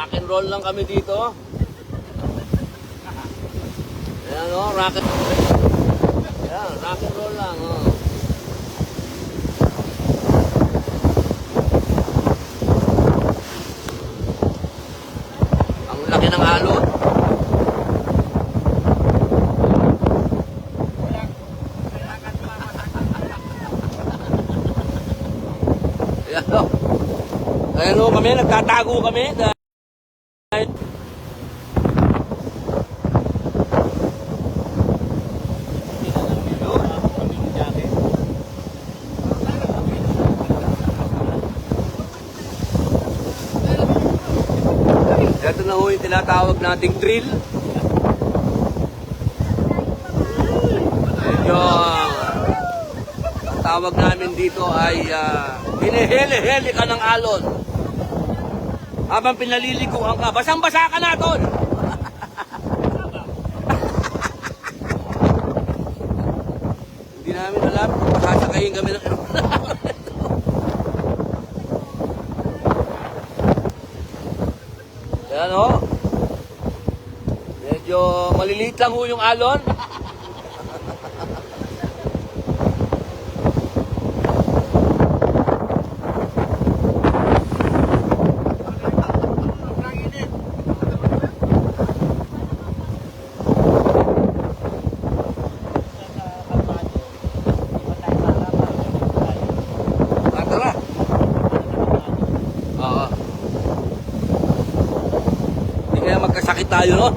Rock and roll lang kami dito. Ayan o, rock and roll. Ayan, rock and roll lang o. Ang laki ng alon. Ayan o. Ayan o kami, nagtatago kami dahil ito na ho yung tinatawag nating drill. Medyo ang tawag namin dito ay hinihili-hili ka ng alon. Habang pinaliliguan ka, basang-basa ka na, tol. Hindi namin alam kung masasakayin kami ng Ayan ho. Medyo maliliit lang ho yung alon. Tara. Oo. Hindi kaya magkasakit tayo, no?